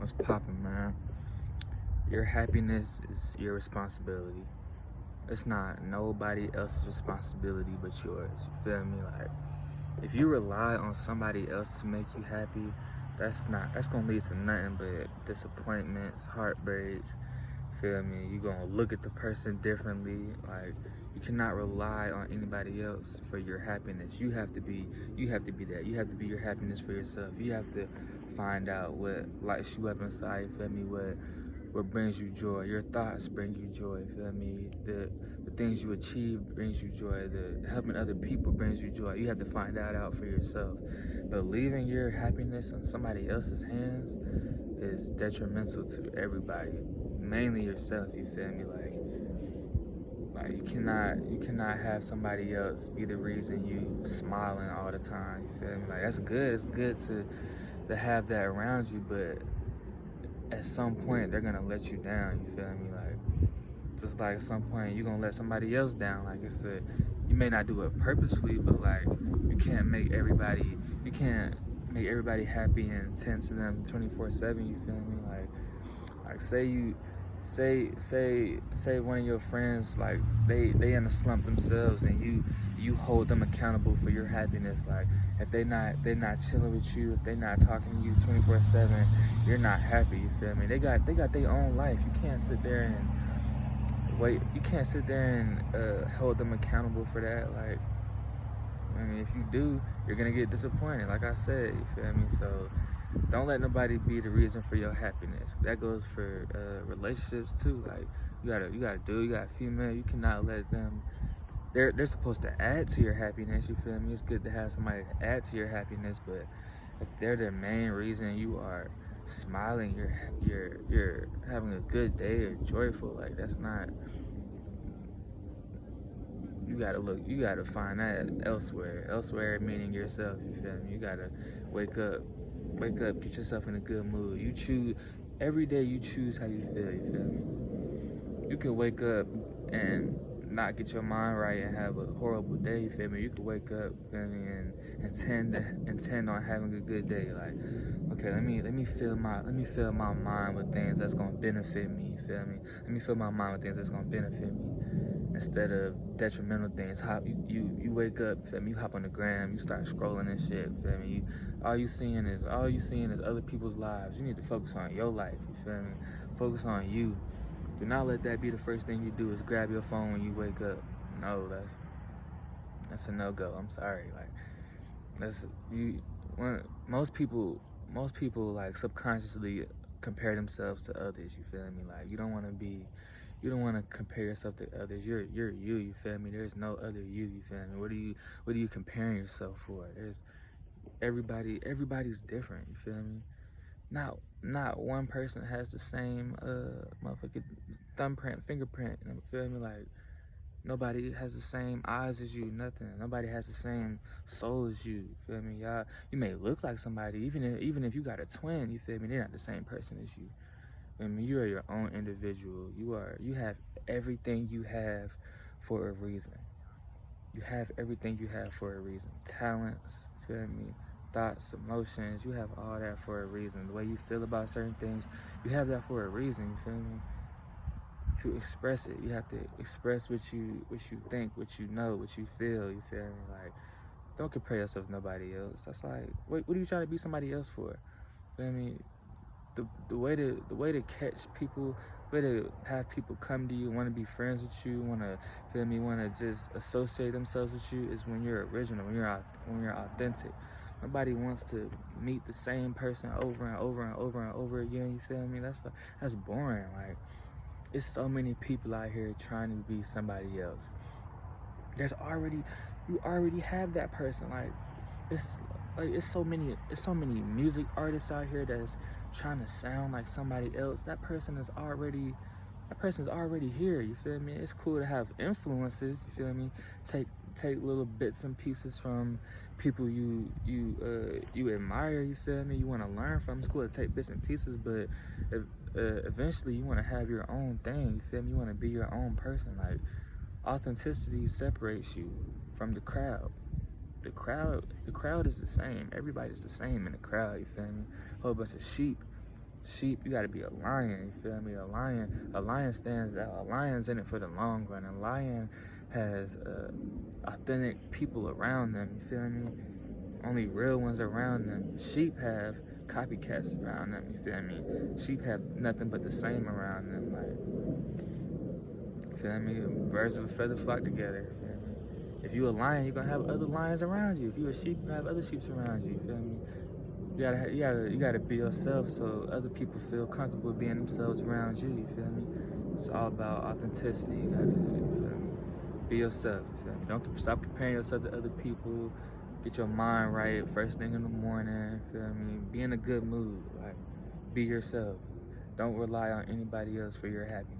What's poppin', man? Your happiness is your responsibility. It's not nobody else's responsibility but yours. You feel me? Like, if you rely on somebody else to make you happy, that's gonna lead to nothing but disappointments, heartbreak. Feel me? You gonna look at the person differently. Like, you cannot rely on anybody else for your happiness. You have to be that. You have to be your happiness for yourself. You have to find out what lights you up inside. You feel me? What brings you joy. Your thoughts bring you joy. Feel me? The things you achieve brings you joy. The helping other people brings you joy. You have to find that out for yourself. But leaving your happiness in somebody else's hands is detrimental to everybody, mainly yourself. You feel me? Like you cannot have somebody else be the reason you smiling all the time. You feel me? Like, that's good. It's good to have that around you, but at some point they're gonna let you down. You feel me? Like, just like at some point you're gonna let somebody else down. Like I said, you may not do it purposefully, but like, you can't make everybody happy and tend to them 24/7. You feel me? Like say you say one of your friends, like, they in a slump themselves, and you hold them accountable for your happiness. Like, if they not chilling with you, if they not talking to you 24/7, you're not happy. You feel me? They got their own life. You can't sit there and hold them accountable for that. Like, I mean, if you do, you're gonna get disappointed. Like I said, you feel me? So don't let nobody be the reason for your happiness. That goes for relationships too. Like, you got a female. You cannot let them. They're supposed to add to your happiness. You feel me? It's good to have somebody to add to your happiness, but if they're the main reason you are smiling, you're having a good day or joyful, like, that's not. You gotta find that elsewhere meaning yourself. You feel me? You gotta wake up, get yourself in a good mood. You choose every day. You choose how you feel. You feel me? You could wake up and not get your mind right and have a horrible day. You feel me? You could wake up, feel me, and intend on having a good day. Like, okay, let me fill my mind with things that's gonna benefit me. You feel me? Let me fill my mind with things that's gonna benefit me, instead of detrimental things. You wake up, feel me? You hop on the gram, you start scrolling and shit. Feel me? All you seeing is other people's lives. You need to focus on your life. You feel me? Focus on you. Do not let that be the first thing you do is grab your phone when you wake up. No, that's a no go. I'm sorry. Like, that's you. Most people like subconsciously compare themselves to others. You feel me? Like, you don't want to compare yourself to others. You're you. You feel me? There's no other you. You feel me? What are you comparing yourself for? There's everybody's different. You feel me? Not one person has the same motherfucking thumbprint, fingerprint. You feel me? Like, nobody has the same eyes as you. Nothing. Nobody has the same soul as you. You feel me? Y'all, you may look like somebody, even if you got a twin. You feel me? They're not the same person as you. I mean, you are your own individual. You have everything you have for a reason. You have everything you have for a reason. Talents, feel me? Thoughts, emotions, you have all that for a reason. The way you feel about certain things, you have that for a reason, you feel me? To express it, you have to express what you think, what you know, what you feel, you feel me? Like, don't compare yourself to nobody else. That's like, what are you trying to be somebody else for? Feel me? The way to catch people, the way to have people come to you, want to be friends with you, want to just associate themselves with you, is when you're original, when you're authentic. Nobody wants to meet the same person over and over and over and over again. You feel me? That's boring. Like, it's so many people out here trying to be somebody else. You already have that person. Like, it's so many music artists out here that's trying to sound like somebody else. That person's already here. You feel me? It's cool to have influences. You feel me? Take little bits and pieces from people you admire. You feel me? You want to learn from. It's cool to take bits and pieces, but eventually you want to have your own thing. You feel me? You want to be your own person. Like, authenticity separates you from the crowd. The crowd is the same. Everybody's the same in the crowd. You feel me? A whole bunch of sheep Sheep, you gotta be a lion, you feel me? A lion stands out. A lion's in it for the long run. A lion has authentic people around them, you feel me? Only real ones around them. Sheep have copycats around them, you feel me? Sheep have nothing but the same around them, like, you feel me? Birds of a feather flock together, you feel me? If you a lion, you're gonna have other lions around you. If you a sheep, you have other sheep around you, you feel me? You gotta be yourself so other people feel comfortable being themselves around you. You feel me? It's all about authenticity. You feel me? Be yourself. You feel me? Don't stop comparing yourself to other people. Get your mind right first thing in the morning. You feel me? Be in a good mood. Like, be yourself. Don't rely on anybody else for your happiness.